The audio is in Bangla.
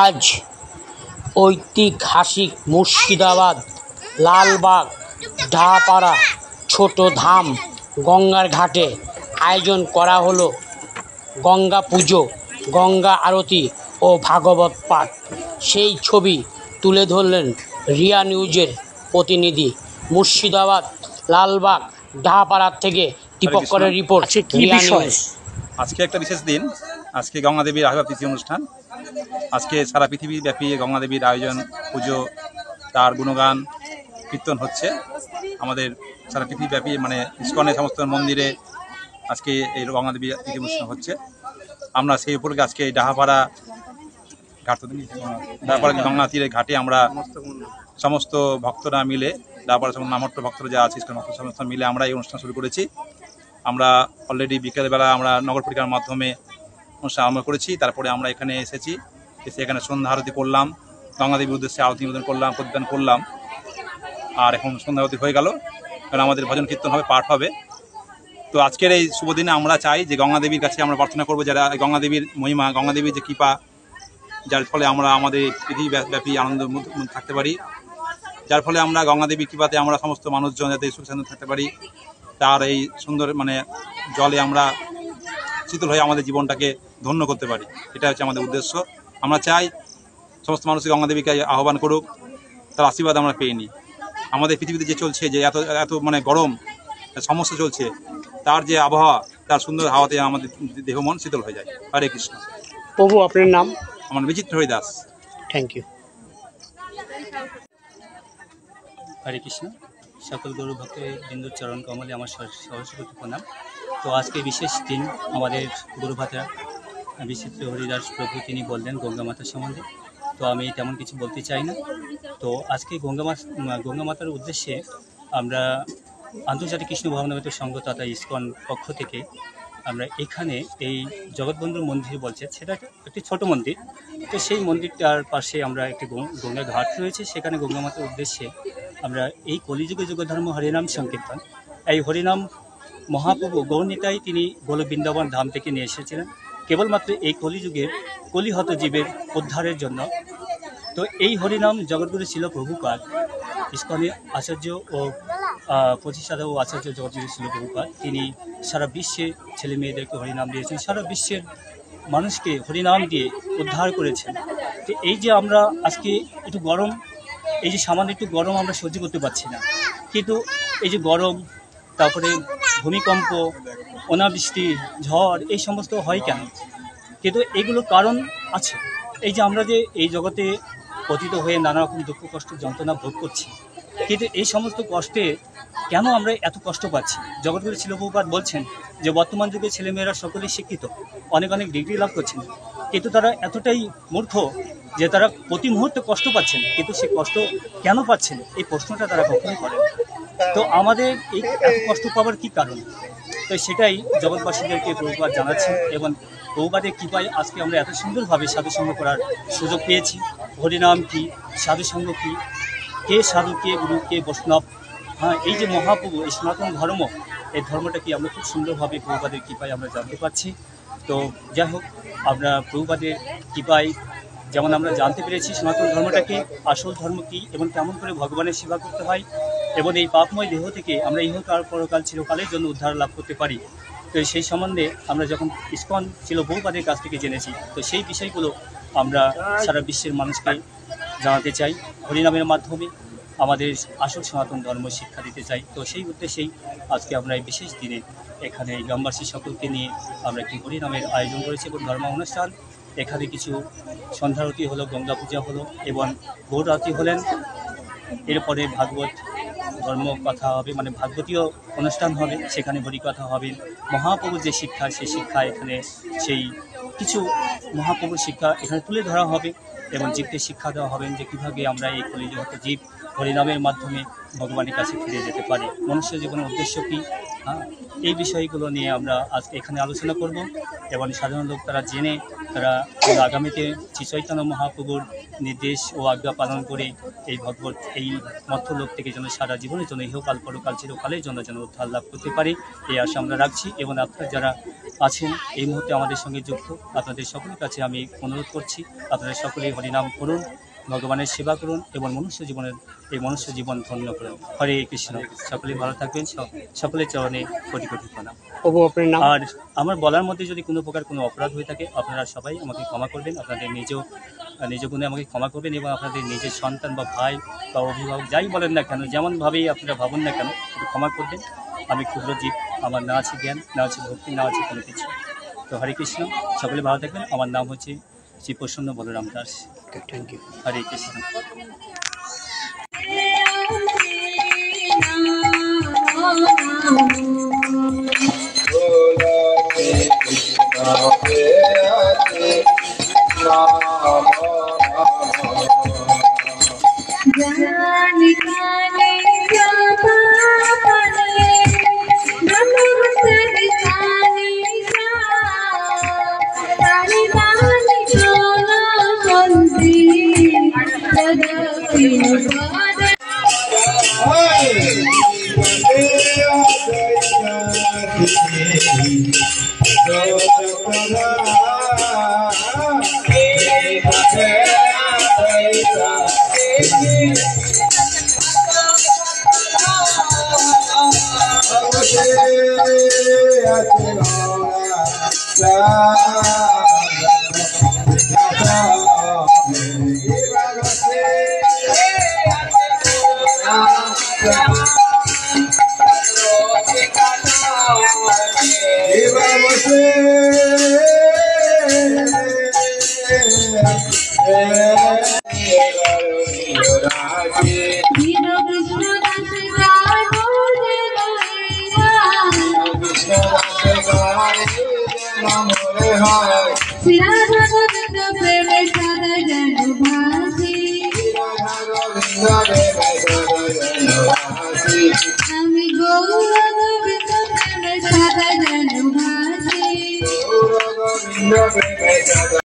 আজ ঐতিহাসিক মুর্শিদাবাদ লালবাগ ঢাপাড়া ছোট ধাম গঙ্গার ঘাটে আয়োজন করা হলো গঙ্গা পুজো, গঙ্গা আরতি ও ভাগবত পাঠ। সেই ছবি তুলে ধরলেন রিয়া নিউজের প্রতিনিধি। মুর্শিদাবাদ লালবাগ ঢাপাড়ার থেকে দীপকরের রিপোর্ট। রিয়া নিউজ। আজকে একটা বিশেষ দিন, আজকে গঙ্গা দেবীর আবির্ভাব তিথি অনুষ্ঠান। আজকে সারা পৃথিবীব্যাপী গঙ্গা দেবীর আয়োজন, পুজো, তার গুণগান কীর্তন হচ্ছে আমাদের সারা পৃথিবীব্যাপী, মানে ইস্কনের সমস্ত মন্দিরে আজকে এই গঙ্গা দেবীর তিথি অনুষ্ঠান হচ্ছে। আমরা সেই উপলক্ষে আজকে ডাহাপাড়া গঙ্গা তীরের ঘাটে আমরা সমস্ত ভক্তরা মিলে, ডাহাপাড়া নামট্ট ভক্তরা যা আছে ইস্কন ভক্ত সমস্ত মিলে আমরা এই অনুষ্ঠান শুরু করেছি। আমরা অলরেডি বিকেলবেলা আমরা নগর পরিক্রমার মাধ্যমে অনুষ্ঠান আরম্ভ করেছি। তারপরে আমরা এখানে এসে এখানে সন্ধ্যা আরতি করলাম, গঙ্গা দেবীর উদ্দেশ্যে আরতি নিবেদন করলাম, প্রতিদান করলাম। আর এখন সন্ধ্যা আরতি হয়ে গেল, কারণ আমাদের ভজন কীর্তন হবে, পাঠ হবে। তো আজকের এই শুভ দিনে আমরা চাই যে গঙ্গা দেবীর কাছে আমরা প্রার্থনা করবো, যারা গঙ্গা দেবীর মহিমা, গঙ্গা দেবীর যে কৃপা, যার ফলে আমরা আমাদের পৃথিবীব্যাপী আনন্দ থাকতে পারি, যার ফলে আমরা গঙ্গা দেবীর কৃপাতে আমরা সমস্ত মানুষজন যাতে সুখ শান্তি থাকতে পারি। তার এই সুন্দর জলে আমরা শীতল হয়ে আমাদের জীবনটাকে ধন্য করতে পারি, এটা হচ্ছে আমাদের উদ্দেশ্য। আমরা চাই সমস্ত মানুষকে গঙ্গা দেবীকে আহ্বান করুক, তার আশীর্বাদ আমরা পেয়ে নিই। আমাদের পৃথিবীতে যে চলছে, যে এত এত গরম সমস্যা চলছে, তার যে আবহাওয়া, তার সুন্দর হাওয়াতে আমাদের দেহ মন শীতল হয়ে যায়। হরে কৃষ্ণ। প্রভু, আপনার নাম? আমার বিচিত্র হরিদাস। Thank you. হরে কৃষ্ণ। সকল গরু ভক্তের বিন্দুর চরণ কমলে আমার সহস্রকোটি প্রণাম। তো আজকে বিশেষ দিন আমাদের গুরু ভাতা বিচিত্র হরিদাস প্রভু তিনি বললেন গঙ্গা মাতার সম্বন্ধে। তো আমি তেমন কিছু বলতে চাই না। তো আজকে গঙ্গা মাতার উদ্দেশ্যে আমরা আন্তর্জাতিক কৃষ্ণ ভাবনামিত সংঘ তথা ইস্কন পক্ষ থেকে আমরা এখানে এই জগৎবন্ধুর মন্দির বলছে, সেটা একটি ছোট মন্দির। তো সেই মন্দিরটার পাশে আমরা একটি গঙ্গা ঘাট রয়েছে, সেখানে গঙ্গা মাতার উদ্দেশ্যে আমরা এই কলিযুগে যুগধর্ম হরিনাম সংকীর্তন, এই হরিনাম মহাপ্রভু গৌরনিতাই তিনি গোলক বৃন্দাবন ধাম থেকে নিয়ে এসেছিলেন কেবলমাত্র এই কলিযুগের কলিহত জীবের উদ্ধারের জন্য। তো এই হরিনাম জগৎগুরু ছিল প্রভুপাদ, ইস্কনের আচার্য ও প্রতিষ্ঠাতা ও আচার্য জগৎগুরু ছিল প্রভুপাদ। তিনি সারা বিশ্বে ছেলে মেয়েদেরকে হরিনাম দিয়েছেন, সারা বিশ্বের মানুষকে হরিনাম দিয়ে উদ্ধার করেছেন। তো এই যে আমরা আজকে একটু গরম, এই যে সামান্য একটু গরম আমরা সহ্য করতে পারছি না, কিন্তু এই যে গরম, তারপরে ভূমিকম্প, অনাবৃষ্টি, ঝড়, এই সমস্ত হয় কেন? কিন্তু এগুলোর কারণ আছে। এই যে আমরা যে এই জগতে পতিত হয়ে নানা রকম দুঃখ কষ্ট যন্ত্রণা ভোগ করছি, কিন্তু এই সমস্ত কষ্টে কেন আমরা এত কষ্ট পাচ্ছি? জগৎগুরু শিল প্রভুপাদ বলছেন যে বর্তমান যুগে ছেলেমেয়েরা সকলেই শিক্ষিত, অনেক অনেক ডিগ্রি লাভ করছেন, কিন্তু তারা এতটাই মূর্খ যে তারা প্রতি মুহূর্তে কষ্ট পাচ্ছেন, কিন্তু সেই কষ্ট কেন পাচ্ছেন এই প্রশ্নটা তারা কখনোই করেন। তো আমাদের এই এত কষ্ট পাওয়ার কী কারণ? তো সেটাই জগৎবাসীদেরকে প্রভুপাদ জানাচ্ছেন, এবং প্রভুপাদের কৃপায় আজকে আমরা এত সুন্দরভাবে সাধুসঙ্গ করার সুযোগ পেয়েছি। হরিনাম কী, সাধুসঙ্গ কী, কে সাধু, কে গুরু, কে বৈষ্ণব, এই যে মহাপ্রভু, এই সনাতন ধর্ম, এই ধর্মটা কি আমরা খুব সুন্দরভাবে প্রভুপাদের কৃপায় আমরা জানতে পারছি। তো যাই হোক, আমরা প্রভুপাদের কৃপায় যেমন আমরা জানতে পেরেছি সনাতন ধর্মটাকে, আসল ধর্ম কী, এবং কেমন করে ভগবানের সেবা করতে হয়, এবং এই পাপময় দেহ থেকে আমরা ইহকাল পরকাল চিরকালের জন্য উদ্ধার লাভ করতে পারি। তো সেই সম্বন্ধে আমরা যখন ইস্কন ছিল প্রভুপাদের কাছ থেকে জেনেছি, তো সেই বিষয়গুলো আমরা সারা বিশ্বের মানুষকে জানাতে চাই, হরিনামের মাধ্যমে আমাদের আসল সনাতন ধর্ম শিক্ষা দিতে চাই। তো সেই উদ্দেশ্যেই আজকে আমরা এই বিশেষ দিনে এখানে এই গ্রামবাসী সকলকে নিয়ে আমরা একটি হরিনামের আয়োজন করেছি এবং ধর্ম অনুষ্ঠান। এখানে কিছু সন্ধ্যারতি হলো, গঙ্গা পূজা হলো, এবং গৌর আরতি হলেন। এরপরে ভাগবত ধর্ম কথা হবে, মানে ভাগবতীয় অনুষ্ঠান হবে, সেখানে হরিকথা হবে। মহাপ্রভুর যে শিক্ষা, সেই শিক্ষা এখানে, সেই কিছু মহাপ্রভুর শিক্ষা এখানে তুলে ধরা হবে, এবং জীবকে শিক্ষা দেওয়া হবে যে কীভাবে আমরা এই কলিযুগত জীব হরিনামের মাধ্যমে ভগবানের কাছে ফিরে যেতে পারি। মনুষ্য জীবনের উদ্দেশ্য কী, এই বিষয়গুলো নিয়ে আমরা আজকে এখানে আলোচনা করব এবং সাধারণ লোক তারা জেনে তারা আগামীতে শ্রী চৈতন্য মহাপ্রভুর নির্দেশ ও আজ্ঞা পালন করে এই ভগবত এই মধ্যলোক থেকে যেন সারা জীবনের জন্য ইহকাল পরকাল চিরকালের জন্য যেন উদ্ধার লাভ করতে পারি, এই আশা আমরা রাখছি। এবং আপনারা যারা আছেন এই মুহূর্তে আমাদের সঙ্গে যুক্ত, আপনাদের সকলের কাছে আমি অনুরোধ করছি, আপনারা সকলেই হরিনাম করুন, ভগবানের সেবা করুন এবং মনুষ্য জীবন ধন্য করুন। হরে কৃষ্ণ। সকলেই ভালো থাকবেন, সকলের চরণে কোটি কোটি প্রণাম। প্রভু আপনার নাম? আর আমার বলার মধ্যে যদি কোনো প্রকার কোনো অপরাধ হয়ে থাকে আপনারা সবাই আমাকে ক্ষমা করবেন, আপনাদের নিজ গুণে আমাকে ক্ষমা করবেন এবং আপনাদের নিজের সন্তান বা ভাই বা অভিভাবক যাই বলেন না কেন, যেমনভাবেই আপনারা ভাবুন না কেন, একটু ক্ষমা করবেন। আমি ক্ষুদ্র জীব, আমার না আছে জ্ঞান, না আছে ভক্তি, না আছে কোনো কিছু। তো হরে কৃষ্ণ, সকলে ভালো থাকবেন। আমার নাম হচ্ছে শ্রী প্রসন্ন বলরাম দাস। Thank you. হরে কৃষ্ণ। আমি গৌর গোবিন্দ প্রেমে সাদা জানু ভাসি।